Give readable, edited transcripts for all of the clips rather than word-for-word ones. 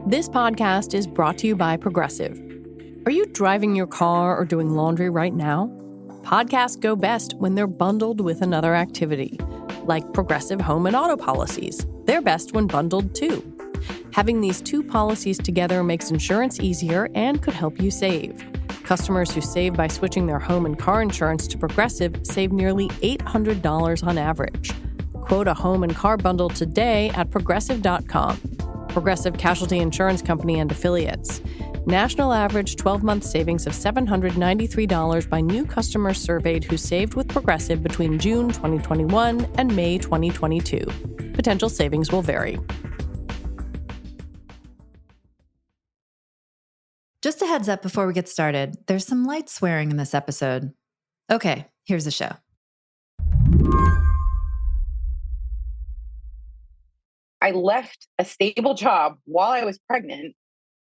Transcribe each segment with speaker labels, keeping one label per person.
Speaker 1: This podcast is brought to you by Progressive. Are you driving your car or doing laundry right now? Podcasts go best when they're bundled with another activity, like Progressive home and auto policies. They're best when bundled too. Having these two policies together makes insurance easier and could help you save. Customers who save by switching their home and car insurance to Progressive save nearly $800 on average. Quote a home and car bundle today at Progressive.com. Progressive Casualty Insurance Company and Affiliates. National average 12-month savings of $793 by new customers surveyed who saved with Progressive between June 2021 and May 2022. Potential savings will vary.
Speaker 2: Just a heads up before we get started, there's some light swearing in this episode. Okay, here's the show.
Speaker 3: I left a stable job while I was pregnant,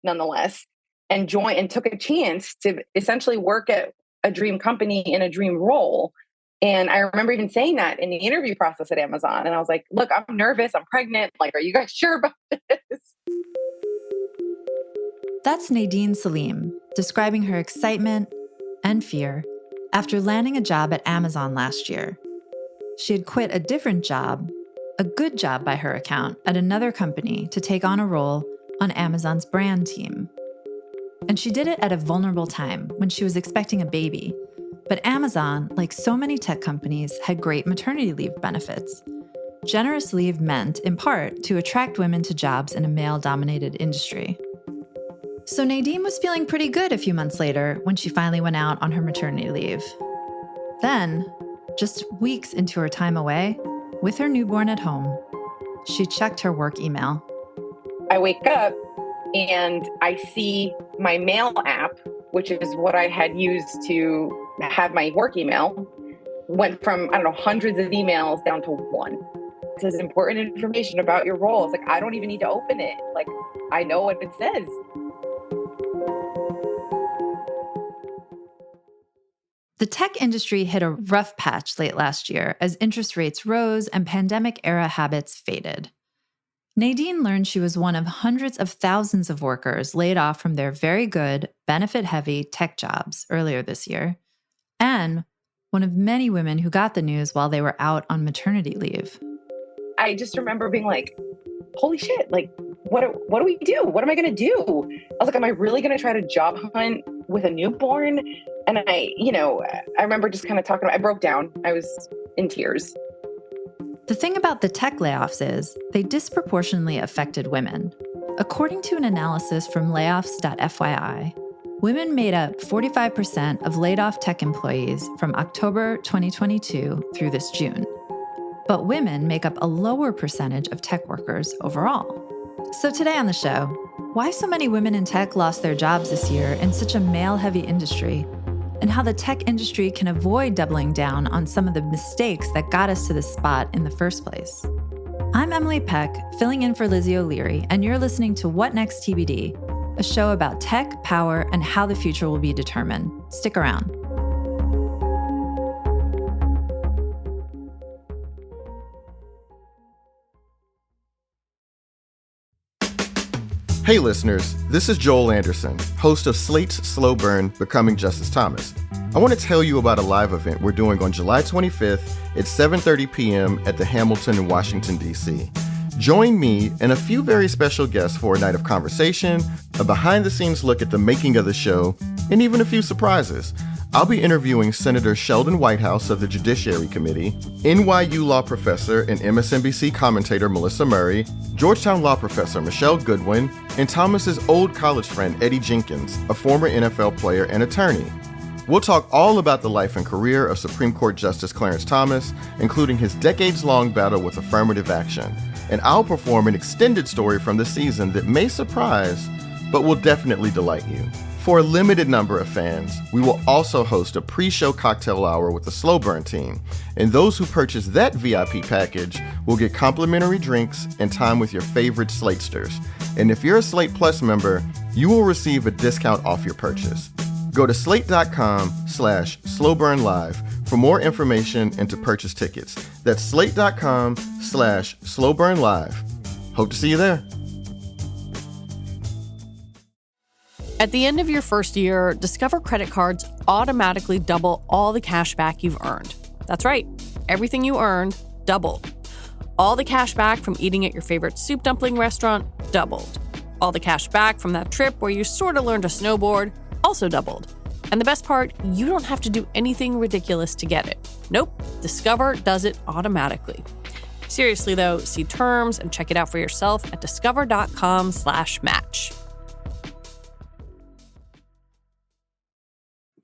Speaker 3: nonetheless, and took a chance to essentially work at a dream company in a dream role. And I remember even saying that in the interview process at Amazon. And I was like, look, I'm nervous. I'm pregnant. Like, are you guys sure about this?
Speaker 2: That's Nadine Salim describing her excitement and fear after landing a job at Amazon last year. She had quit a different job, a good job by her account, at another company to take on a role on Amazon's brand team. And she did it at a vulnerable time when she was expecting a baby. But Amazon, like so many tech companies, had great maternity leave benefits. Generous leave meant, in part, to attract women to jobs in a male-dominated industry. So Nadine was feeling pretty good a few months later when she finally went out on her maternity leave. Then, just weeks into her time away, with her newborn at home, she checked her work email.
Speaker 3: I wake up and I see my mail app, which is what I had used to have my work email, went from, hundreds of emails down to one. It says important information about your role. It's like, I don't even need to open it. Like, I know what it says.
Speaker 2: The tech industry hit a rough patch late last year as interest rates rose and pandemic-era habits faded. Nadine learned she was one of hundreds of thousands of workers laid off from their very good, benefit-heavy tech jobs earlier this year, and one of many women who got the news while they were out on maternity leave.
Speaker 3: I just remember being like, holy shit, like, what do we do? What am I going to do? I was like, am I really going to try to job hunt with a newborn? And I remember just kind of talking about, I broke down. I was in tears.
Speaker 2: The thing about the tech layoffs is they disproportionately affected women. According to an analysis from layoffs.fyi, women made up 45% of laid-off tech employees from October 2022 through this June. But women make up a lower percentage of tech workers overall. So today on the show, why so many women in tech lost their jobs this year in such a male-heavy industry, and how the tech industry can avoid doubling down on some of the mistakes that got us to this spot in the first place. I'm Emily Peck, filling in for Lizzie O'Leary, and you're listening to What Next TBD, a show about tech, power, and how the future will be determined. Stick around.
Speaker 4: Hey listeners, this is Joel Anderson, host of Slate's Slow Burn, Becoming Justice Thomas. I want to tell you about a live event we're doing on July 25th at 7:30 p.m. at the Hamilton in Washington, D.C. Join me and a few very special guests for a night of conversation, a behind-the-scenes look at the making of the show, and even a few surprises. I'll be interviewing Senator Sheldon Whitehouse of the Judiciary Committee, NYU law professor and MSNBC commentator Melissa Murray, Georgetown law professor Michelle Goodwin, and Thomas's old college friend Eddie Jenkins, a former NFL player and attorney. We'll talk all about the life and career of Supreme Court Justice Clarence Thomas, including his decades-long battle with affirmative action. And I'll perform an extended story from the season that may surprise, but will definitely delight you. For a limited number of fans, we will also host a pre-show cocktail hour with the Slow Burn team, and those who purchase that VIP package will get complimentary drinks and time with your favorite Slatesters. And if you're a Slate Plus member, you will receive a discount off your purchase. Go to slate.com/slowburnlive for more information and to purchase tickets. That's slate.com/slowburnlive. Hope to see you there.
Speaker 1: At the end of your first year, Discover credit cards automatically double all the cash back you've earned. That's right, everything you earned doubled. All the cash back from eating at your favorite soup dumpling restaurant doubled. All the cash back from that trip where you sort of learned to snowboard also doubled. And the best part, you don't have to do anything ridiculous to get it. Nope, Discover does it automatically. Seriously though, see terms and check it out for yourself at discover.com/match.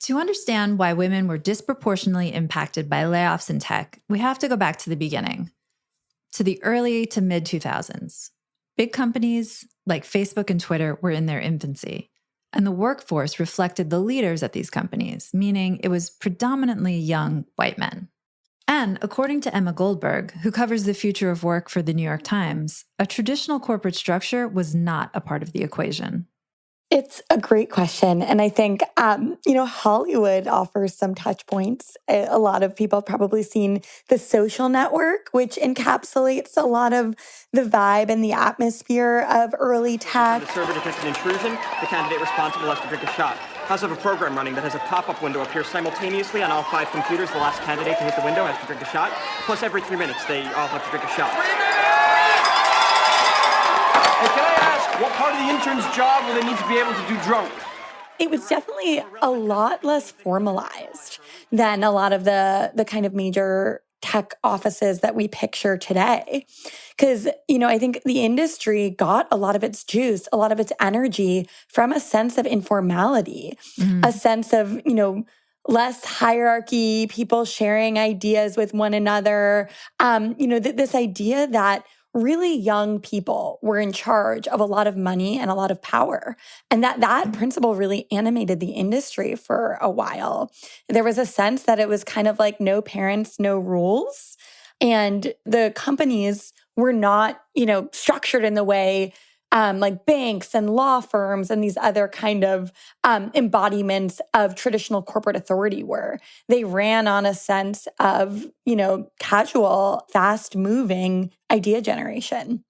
Speaker 2: To understand why women were disproportionately impacted by layoffs in tech, we have to go back to the beginning, to the early to mid 2000s. Big companies like Facebook and Twitter were in their infancy, and the workforce reflected the leaders at these companies, meaning it was predominantly young white men. And according to Emma Goldberg, who covers the future of work for the New York Times, a traditional corporate structure was not a part of the equation.
Speaker 5: It's a great question. And I think, Hollywood offers some touch points. A lot of people have probably seen The Social Network, which encapsulates a lot of the vibe and the atmosphere of early tech.
Speaker 6: The server detects an intrusion. The candidate responsible has to drink a shot. How's of a program running that has a pop-up window appear simultaneously on all 5 computers? The last candidate to hit the window has to drink a shot. Plus, every 3 minutes, they all have to drink a shot.
Speaker 7: Hey, can I ask, what part of the intern's job will they need to be able to do drunk?
Speaker 5: It was definitely a lot less formalized than a lot of the kind of major tech offices that we picture today. Because, I think the industry got a lot of its juice, a lot of its energy from a sense of informality, a sense of, less hierarchy, people sharing ideas with one another. This idea that really young people were in charge of a lot of money and a lot of power. And that principle really animated the industry for a while. There was a sense that it was kind of like no parents, no rules. And the companies were not, structured in the way like banks and law firms and these other kind of embodiments of traditional corporate authority were. They ran on a sense of, casual, fast-moving idea generation.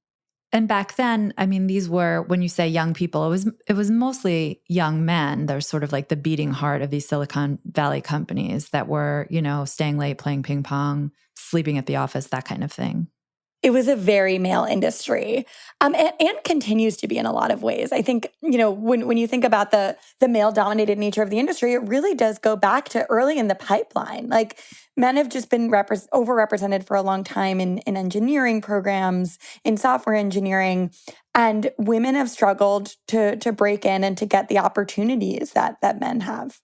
Speaker 2: And back then, these were, when you say young people, it was mostly young men. They're sort of like the beating heart of these Silicon Valley companies that were, staying late, playing ping pong, sleeping at the office, that kind of thing.
Speaker 5: It was a very male industry and continues to be in a lot of ways. I think, when you think about the male-dominated nature of the industry, it really does go back to early in the pipeline. Like, men have just been overrepresented for a long time in engineering programs, in software engineering, and women have struggled to break in and to get the opportunities that men have.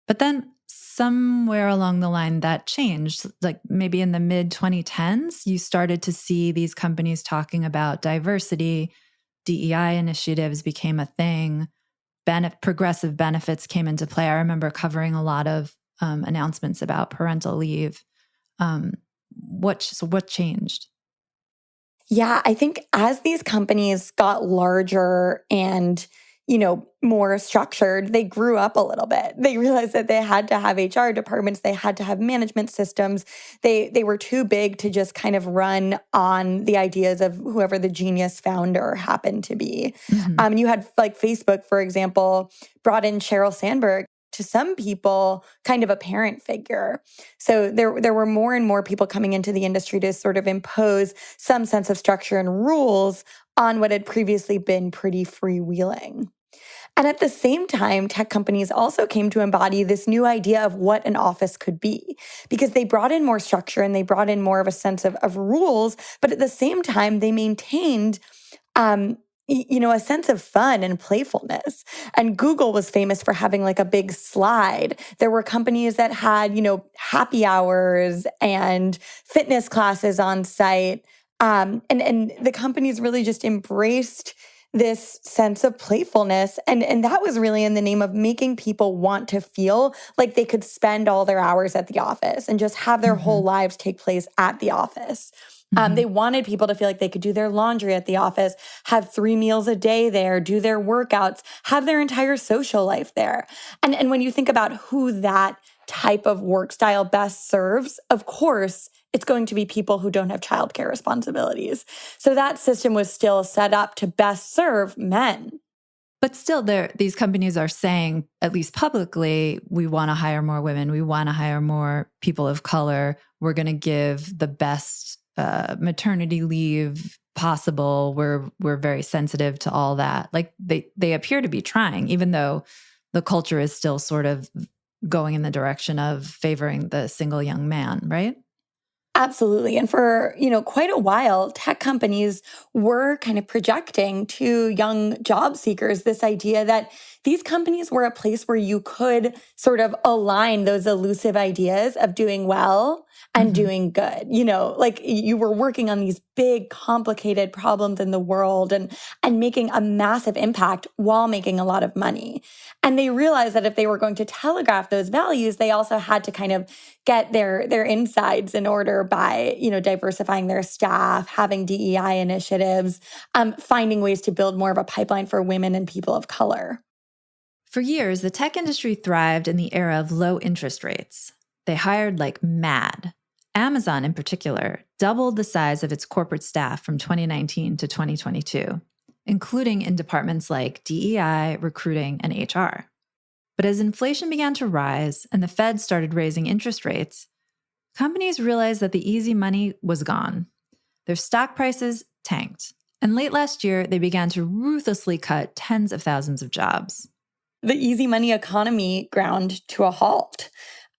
Speaker 2: But then somewhere along the line that changed, like maybe in the mid-2010s, you started to see these companies talking about diversity, DEI initiatives became a thing, progressive benefits came into play. I remember covering a lot of announcements about parental leave. What changed?
Speaker 5: Yeah, I think as these companies got larger and more structured, they grew up a little bit. They realized that they had to have HR departments. They had to have management systems. They were too big to just kind of run on the ideas of whoever the genius founder happened to be. You had like Facebook, for example, brought in Sheryl Sandberg, to some people, kind of a parent figure. So there were more and more people coming into the industry to sort of impose some sense of structure and rules on what had previously been pretty freewheeling. And at the same time, tech companies also came to embody this new idea of what an office could be, because they brought in more structure and they brought in more of a sense of rules, but at the same time, they maintained a sense of fun and playfulness. And Google was famous for having like a big slide. There were companies that had, happy hours and fitness classes on site. And the companies really just embraced this sense of playfulness. And that was really in the name of making people want to feel like they could spend all their hours at the office and just have their whole lives take place at the office. They wanted people to feel like they could do their laundry at the office, have 3 meals a day there, do their workouts, have their entire social life there. And when you think about who that type of work style best serves, of course, it's going to be people who don't have childcare responsibilities. So that system was still set up to best serve men.
Speaker 2: But still, these companies are saying, at least publicly, we want to hire more women. We want to hire more people of color. We're going to give the best maternity leave possible. We're very sensitive to all that. Like they appear to be trying, even though the culture is still sort of going in the direction of favoring the single young man, right?
Speaker 5: Absolutely. And for, quite a while, tech companies were kind of projecting to young job seekers this idea that these companies were a place where you could sort of align those elusive ideas of doing well and doing good. Like you were working on these big, complicated problems in the world and making a massive impact while making a lot of money. And they realized that if they were going to telegraph those values, they also had to kind of get their insides in order by, diversifying their staff, having DEI initiatives, finding ways to build more of a pipeline for women and people of color.
Speaker 2: For years, the tech industry thrived in the era of low interest rates. They hired like mad. Amazon, in particular, doubled the size of its corporate staff from 2019 to 2022, including in departments like DEI, recruiting, and HR. But as inflation began to rise and the Fed started raising interest rates, companies realized that the easy money was gone. Their stock prices tanked. And late last year, they began to ruthlessly cut tens of thousands of jobs.
Speaker 5: The easy money economy ground to a halt,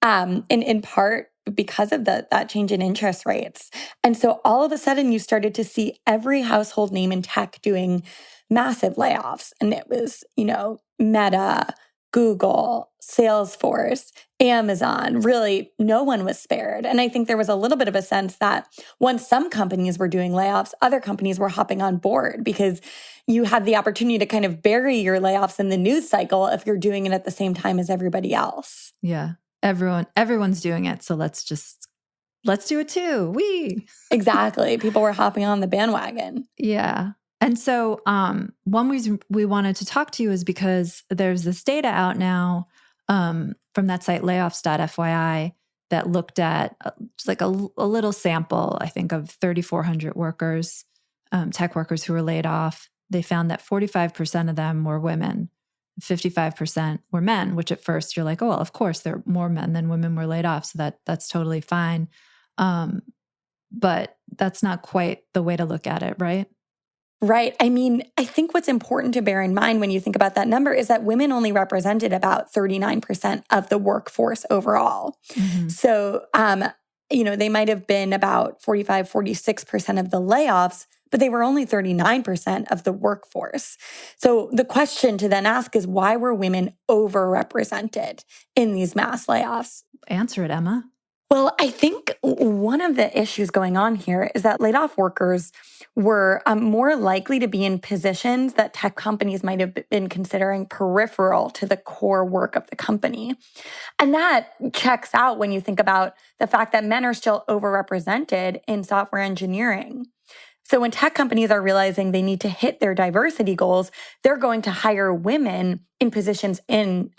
Speaker 5: in part because of that change in interest rates. And so all of a sudden, you started to see every household name in tech doing massive layoffs. And it was, Meta, Google, Salesforce, Amazon, really no one was spared. And I think there was a little bit of a sense that once some companies were doing layoffs, other companies were hopping on board because you had the opportunity to kind of bury your layoffs in the news cycle if you're doing it at the same time as everybody else.
Speaker 2: Yeah. Everyone's doing it. So let's do it too.
Speaker 5: Exactly. People were hopping on the bandwagon.
Speaker 2: Yeah. And so one reason we wanted to talk to you is because there's this data out now from that site layoffs.fyi that looked at just like a little sample, I think, of 3,400 workers, tech workers who were laid off. They found that 45% of them were women, 55% were men, which at first you're like, oh, well, of course, there are more men than women were laid off. So that's totally fine. But that's not quite the way to look at it, right?
Speaker 5: Right. I mean, I think what's important to bear in mind when you think about that number is that women only represented about 39% of the workforce overall. Mm-hmm. So, they might have been about 45, 46% of the layoffs, but they were only 39% of the workforce. So the question to then ask is, why were women overrepresented in these mass layoffs?
Speaker 2: Answer it, Emma.
Speaker 5: Well, I think one of the issues going on here is that laid-off workers were more likely to be in positions that tech companies might have been considering peripheral to the core work of the company. And that checks out when you think about the fact that men are still overrepresented in software engineering. So when tech companies are realizing they need to hit their diversity goals, they're going to hire women in positions in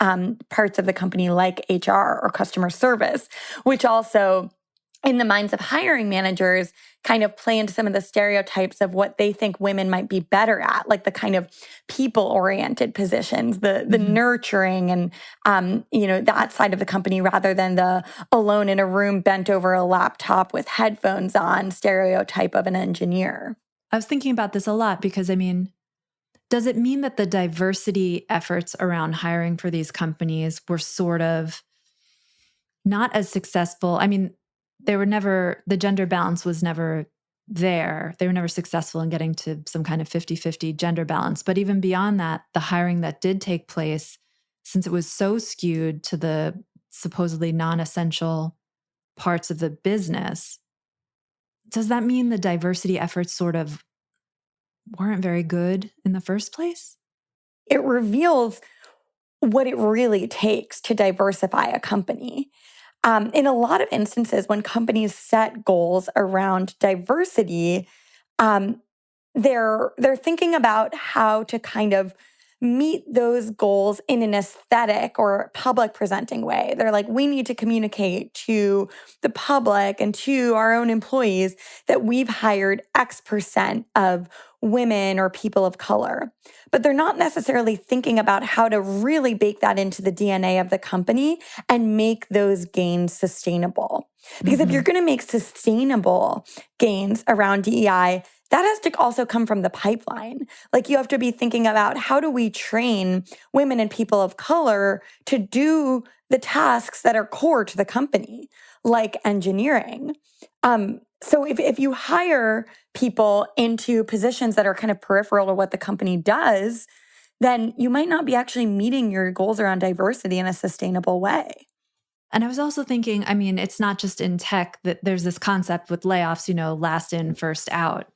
Speaker 5: parts of the company like HR or customer service, which also, in the minds of hiring managers, kind of play into some of the stereotypes of what they think women might be better at, like the kind of people-oriented positions, the nurturing and, that side of the company rather than the alone in a room bent over a laptop with headphones on stereotype of an engineer.
Speaker 2: I was thinking about this a lot because, does it mean that the diversity efforts around hiring for these companies were sort of not as successful? The gender balance was never there. They were never successful in getting to some kind of 50-50 gender balance. But even beyond that, the hiring that did take place, since it was so skewed to the supposedly non-essential parts of the business, does that mean the diversity efforts sort of weren't very good in the first place?
Speaker 5: It reveals what it really takes to diversify a company. In a lot of instances, when companies set goals around diversity, they're thinking about how to kind of meet those goals in an aesthetic or public presenting way. They're like, we need to communicate to the public and to our own employees that we've hired X% of women or people of color. But they're not necessarily thinking about how to really bake that into the DNA of the company and make those gains sustainable. Because if you're going to make sustainable gains around DEI, that has to also come from the pipeline. Like you have to be thinking about how do we train women and people of color to do the tasks that are core to the company, like engineering. So if you hire people into positions that are kind of peripheral to what the company does, then you might not be actually meeting your goals around diversity in a sustainable way.
Speaker 2: And I was also thinking, I mean, it's not just in tech that there's this concept with layoffs, last in, first out.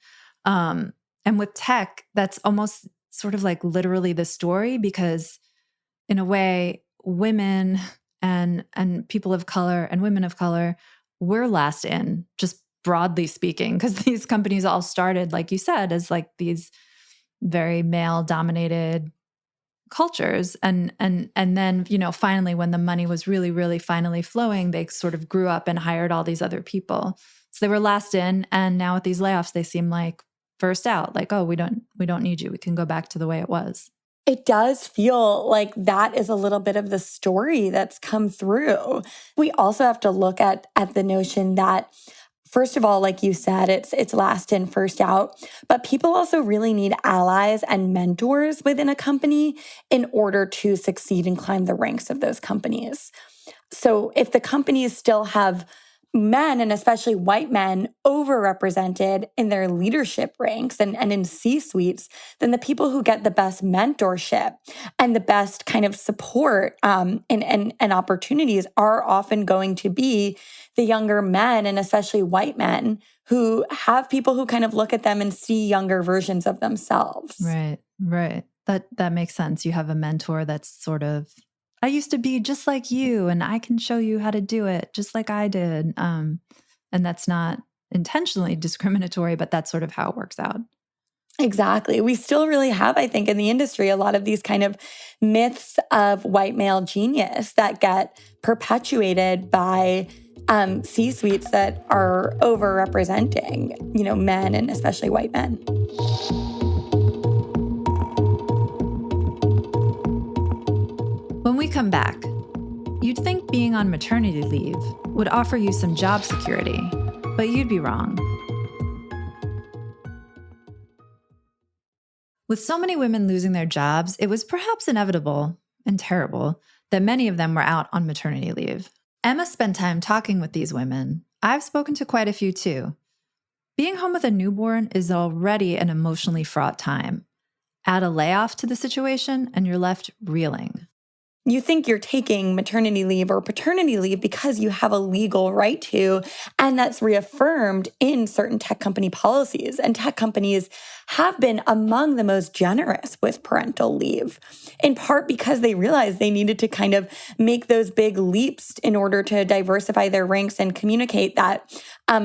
Speaker 2: And with tech, that's almost sort of like literally the story, because in a way, women and people of color and women of color, we're last in, just broadly speaking, because these companies all started, like you said, as like these very male-dominated cultures. And then, finally, when the money was really, really finally flowing, they sort of grew up and hired all these other people. So they were last in, and now with these layoffs, they seem like first out, like, oh, we don't need you. We can go back to the way it was.
Speaker 5: It does feel like that is a little bit of the story that's come through. We also have to look at the notion that, first of all, like you said, it's last in, first out. But people also really need allies and mentors within a company in order to succeed and climb the ranks of those companies. So if the companies still have men, and especially white men, overrepresented in their leadership ranks and in C-suites, then the people who get the best mentorship and the best kind of support and opportunities are often going to be the younger men, and especially white men, who have people who kind of look at them and see younger versions of themselves.
Speaker 2: Right. That makes sense. You have a mentor that's sort of, I used to be just like you, and I can show you how to do it just like I did. And that's not intentionally discriminatory, but that's sort of how it works out.
Speaker 5: Exactly. We still really have, I think, in the industry, a lot of these kind of myths of white male genius that get perpetuated by C-suites that are overrepresenting, men and especially white men.
Speaker 2: When we come back, you'd think being on maternity leave would offer you some job security, but you'd be wrong. With so many women losing their jobs, it was perhaps inevitable and terrible that many of them were out on maternity leave. Emma spent time talking with these women. I've spoken to quite a few too. Being home with a newborn is already an emotionally fraught time. Add a layoff to the situation and you're left reeling.
Speaker 5: You think you're taking maternity leave or paternity leave because you have a legal right to, and that's reaffirmed in certain tech company policies. And tech companies have been among the most generous with parental leave, in part because they realized they needed to kind of make those big leaps in order to diversify their ranks and communicate that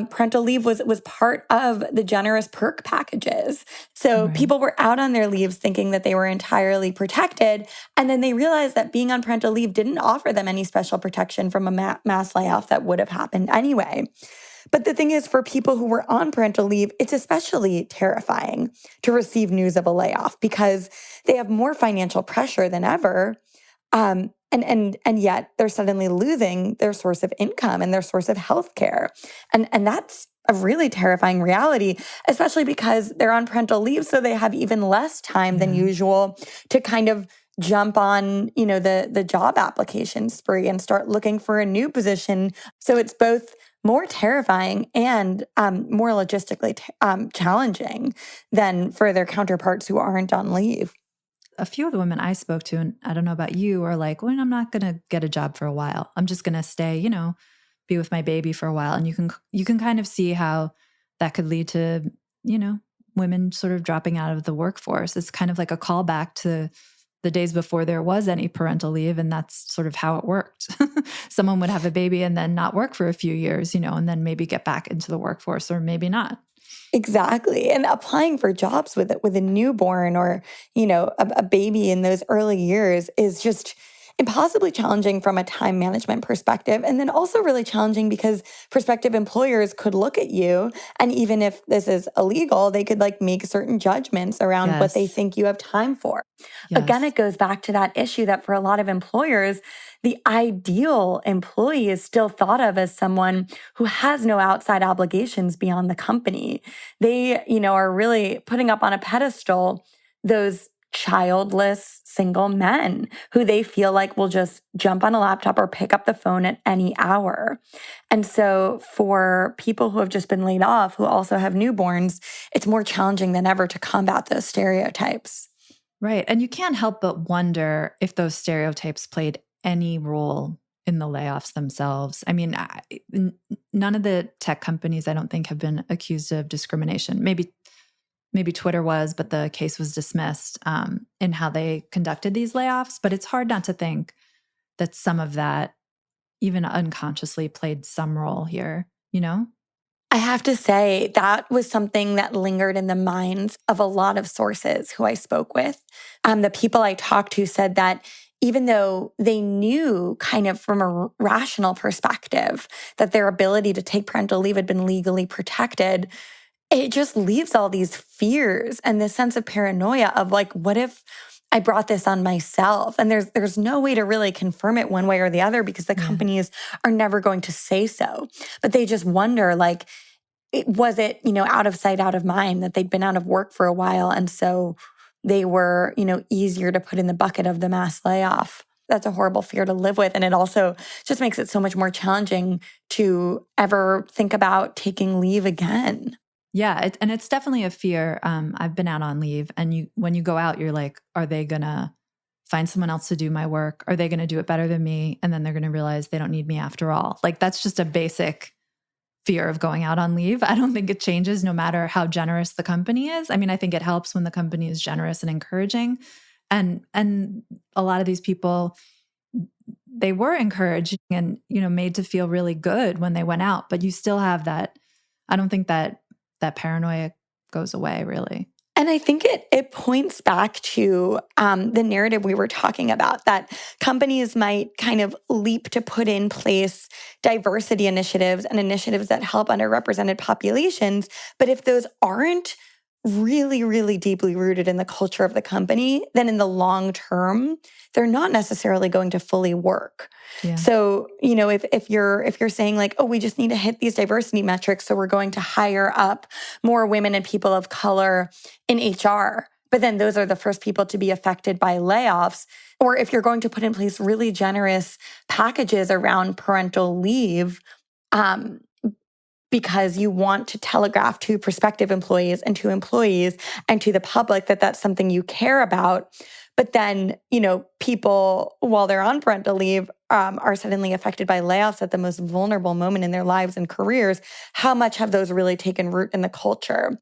Speaker 5: parental leave was part of the generous perk packages. So people were out on their leaves thinking that they were entirely protected. And then they realized that being on parental leave didn't offer them any special protection from a mass layoff that would have happened anyway. But the thing is, for people who were on parental leave, it's especially terrifying to receive news of a layoff because they have more financial pressure than ever. And yet they're suddenly losing their source of income and their source of healthcare. And that's a really terrifying reality, especially because they're on parental leave, so they have even less time than usual to kind of jump on, the job application spree and start looking for a new position. So it's both more terrifying and more logistically challenging than for their counterparts who aren't on leave.
Speaker 2: A few of the women I spoke to, and I don't know about you, are like, well, I'm not going to get a job for a while. I'm just going to stay, be with my baby for a while. And you can kind of see how that could lead to, women sort of dropping out of the workforce. It's kind of like a callback to the days before there was any parental leave. And that's sort of how it worked. Someone would have a baby and then not work for a few years, and then maybe get back into the workforce or maybe not.
Speaker 5: Exactly. And applying for jobs with a newborn or, a baby in those early years is just, impossibly challenging from a time management perspective. And then also really challenging because prospective employers could look at you, and even if this is illegal, they could like make certain judgments around what they think you have time for. Again, it goes back to that issue that for a lot of employers, the ideal employee is still thought of as someone who has no outside obligations beyond the company. They, are really putting up on a pedestal those childless single men who they feel like will just jump on a laptop or pick up the phone at any hour. And so for people who have just been laid off, who also have newborns, it's more challenging than ever to combat those stereotypes.
Speaker 2: Right. And you can't help but wonder if those stereotypes played any role in the layoffs themselves. I mean, none of the tech companies, I don't think, have been accused of discrimination. Maybe Twitter was, but the case was dismissed in how they conducted these layoffs. But it's hard not to think that some of that, even unconsciously, played some role here,
Speaker 5: I have to say that was something that lingered in the minds of a lot of sources who I spoke with. The people I talked to said that even though they knew kind of from a rational perspective that their ability to take parental leave had been legally protected, it just leaves all these fears and this sense of paranoia of like, what if I brought this on myself? And there's no way to really confirm it one way or the other because the companies are never going to say so. But they just wonder, like, was it, out of sight, out of mind, that they'd been out of work for a while. And so they were, easier to put in the bucket of the mass layoff. That's a horrible fear to live with. And it also just makes it so much more challenging to ever think about taking leave again.
Speaker 2: Yeah, and it's definitely a fear. I've been out on leave, and when you go out, you're like, are they going to find someone else to do my work? Are they going to do it better than me? And then they're going to realize they don't need me after all. Like, that's just a basic fear of going out on leave. I don't think it changes no matter how generous the company is. I mean, I think it helps when the company is generous and encouraging. And a lot of these people, they were encouraged and, made to feel really good when they went out. But you still have that. I don't think that paranoia goes away, really.
Speaker 5: And I think it points back to the narrative we were talking about, that companies might kind of leap to put in place diversity initiatives and initiatives that help underrepresented populations. But if those aren't really, really deeply rooted in the culture of the company, then in the long term, they're not necessarily going to fully work. Yeah. So, if you're saying like, oh, we just need to hit these diversity metrics, so we're going to hire up more women and people of color in HR, but then those are the first people to be affected by layoffs. Or if you're going to put in place really generous packages around parental leave, because you want to telegraph to prospective employees and to employees and to the public that that's something you care about. But then, people, while they're on parental leave, are suddenly affected by layoffs at the most vulnerable moment in their lives and careers. How much have those really taken root in the culture?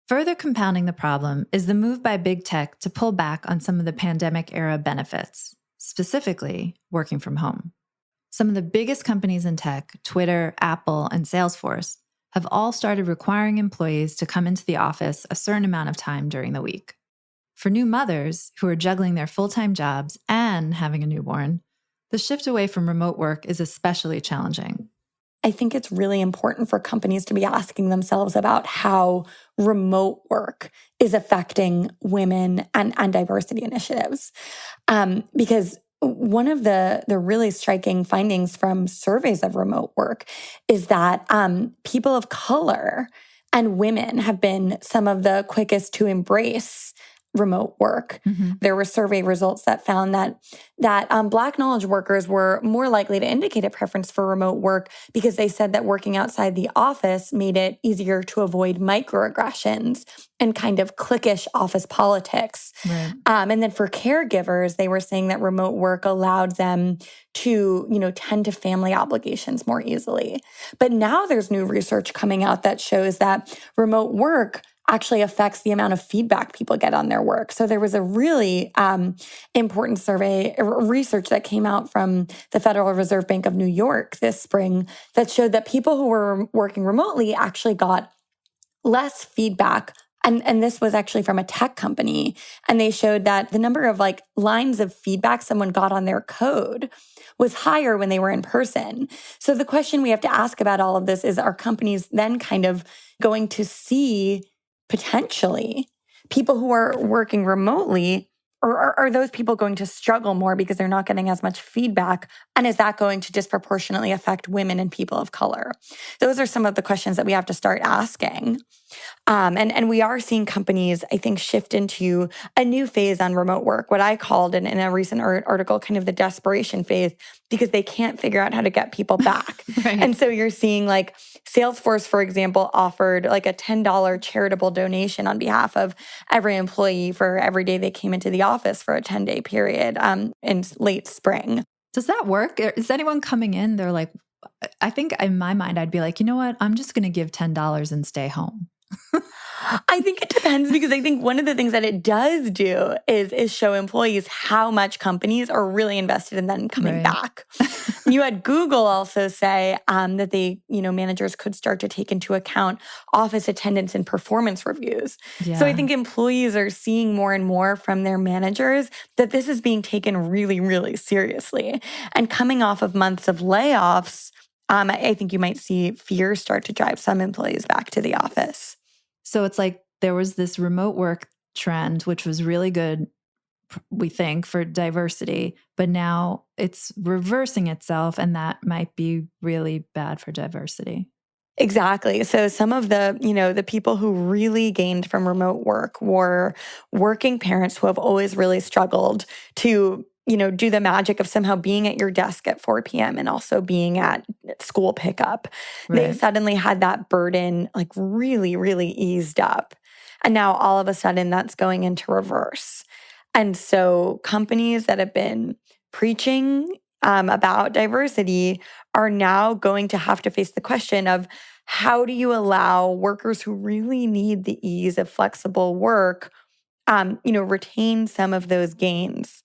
Speaker 2: Further compounding the problem is the move by big tech to pull back on some of the pandemic-era benefits, specifically working from home. Some of the biggest companies in tech, Twitter, Apple, and Salesforce, have all started requiring employees to come into the office a certain amount of time during the week. For new mothers who are juggling their full-time jobs and having a newborn, the shift away from remote work is especially challenging.
Speaker 5: I think it's really important for companies to be asking themselves about how remote work is affecting women and diversity initiatives. Because one of the really striking findings from surveys of remote work is that people of color and women have been some of the quickest to embrace remote work. Mm-hmm. There were survey results that found that Black knowledge workers were more likely to indicate a preference for remote work because they said that working outside the office made it easier to avoid microaggressions and kind of cliquish office politics. Right. And then for caregivers, they were saying that remote work allowed them to, tend to family obligations more easily. But now there's new research coming out that shows that remote work actually affects the amount of feedback people get on their work. So there was a really important survey research that came out from the Federal Reserve Bank of New York this spring that showed that people who were working remotely actually got less feedback And this was actually from a tech company. And they showed that the number of like lines of feedback someone got on their code was higher when they were in person. So the question we have to ask about all of this is, are companies then kind of going to see potentially people who are working remotely, or are those people going to struggle more because they're not getting as much feedback? And is that going to disproportionately affect women and people of color? Those are some of the questions that we have to start asking. And we are seeing companies, I think, shift into a new phase on remote work, what I called in a recent article, kind of the desperation phase, because they can't figure out how to get people back.
Speaker 2: Right.
Speaker 5: And so you're seeing like Salesforce, for example, offered like a $10 charitable donation on behalf of every employee for every day they came into the office for a 10-day period in late spring.
Speaker 2: Does that work? Is anyone coming in? They're like, I think in my mind, I'd be like, you know what? I'm just going to give $10 and stay home.
Speaker 5: I think it depends, because I think one of the things that it does do is show employees how much companies are really invested in them coming back. You had Google also say that they, managers could start to take into account office attendance and performance reviews.
Speaker 2: Yeah.
Speaker 5: So I think employees are seeing more and more from their managers that this is being taken really, really seriously. And coming off of months of layoffs, I think you might see fear start to drive some employees back to the office.
Speaker 2: So it's like there was this remote work trend, which was really good, we think, for diversity, but now it's reversing itself, and that might be really bad for diversity.
Speaker 5: Exactly. So some of the, the people who really gained from remote work were working parents who have always really struggled to do the magic of somehow being at your desk at 4 p.m. and also being at school pickup.
Speaker 2: Right.
Speaker 5: They suddenly had that burden like really, really eased up. And now all of a sudden that's going into reverse. And so companies that have been preaching about diversity are now going to have to face the question of, how do you allow workers who really need the ease of flexible work, retain some of those gains,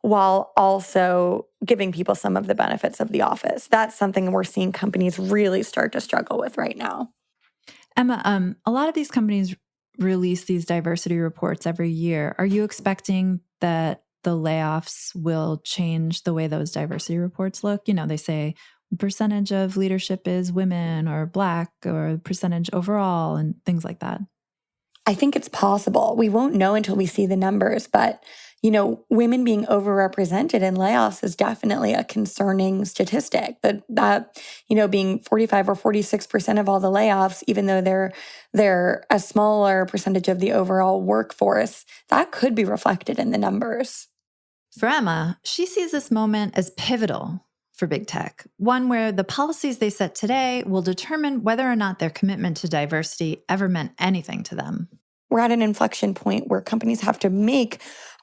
Speaker 5: while also giving people some of the benefits of the office? That's something we're seeing companies really start to struggle with right now.
Speaker 2: Emma, a lot of these companies release these diversity reports every year. Are you expecting that the layoffs will change the way those diversity reports look? They say percentage of leadership is women or Black, or percentage overall, and things like that.
Speaker 5: I think it's possible. We won't know until we see the numbers, but women being overrepresented in layoffs is definitely a concerning statistic. That being 45 or 46% of all the layoffs, even though they're a smaller percentage of the overall workforce, that could be reflected in the numbers.
Speaker 2: For Emma, she sees this moment as pivotal for big tech, one where the policies they set today will determine whether or not their commitment to diversity ever meant anything to them.
Speaker 5: We're at an inflection point where companies have to make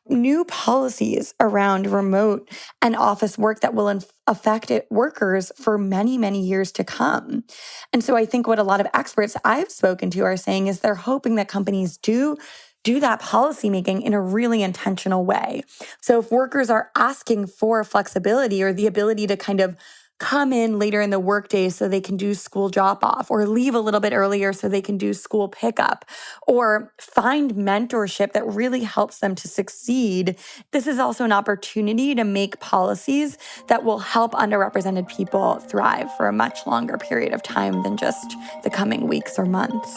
Speaker 5: new policies around remote and office work that will affect workers for many, many years to come. And so I think what a lot of experts I've spoken to are saying is they're hoping that companies do that policymaking in a really intentional way. So if workers are asking for flexibility or the ability to kind of come in later in the workday so they can do school drop-off, or leave a little bit earlier so they can do school pickup, or find mentorship that really helps them to succeed, this is also an opportunity to make policies that will help underrepresented people thrive for a much longer period of time than just the coming weeks or months.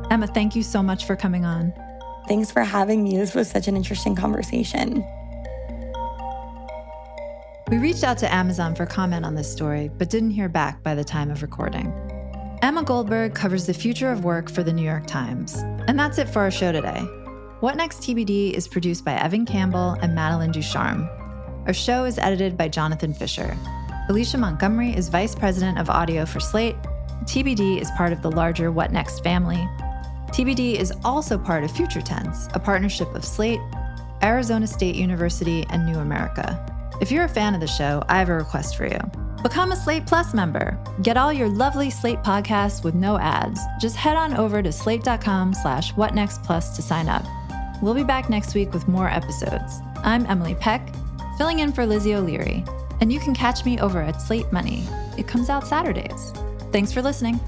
Speaker 2: Emma, thank you so much for coming on.
Speaker 5: Thanks for having me. This was such an interesting conversation.
Speaker 2: We reached out to Amazon for comment on this story, but didn't hear back by the time of recording. Emma Goldberg covers the future of work for the New York Times. And that's it for our show today. What Next TBD is produced by Evan Campbell and Madeline Ducharme. Our show is edited by Jonathan Fisher. Alicia Montgomery is Vice President of Audio for Slate. TBD is part of the larger What Next family. TBD is also part of Future Tense, a partnership of Slate, Arizona State University, and New America. If you're a fan of the show, I have a request for you. Become a Slate Plus member. Get all your lovely Slate podcasts with no ads. Just head on over to slate.com/whatnextplus to sign up. We'll be back next week with more episodes. I'm Emily Peck. filling in for Lizzie O'Leary. And you can catch me over at Slate Money. It comes out Saturdays. Thanks for listening.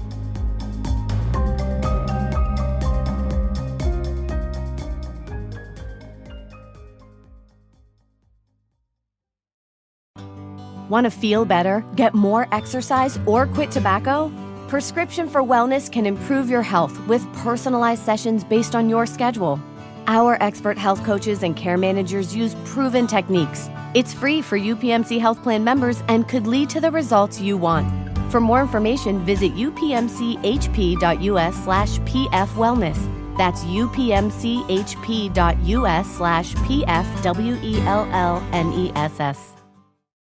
Speaker 8: Want to feel better, get more exercise, or quit tobacco? Prescription for Wellness can improve your health with personalized sessions based on your schedule. Our expert health coaches and care managers use proven techniques. It's free for UPMC Health Plan members and could lead to the results you want. For more information, visit upmchp.us/pfwellness. That's upmchp.us/pfwellness.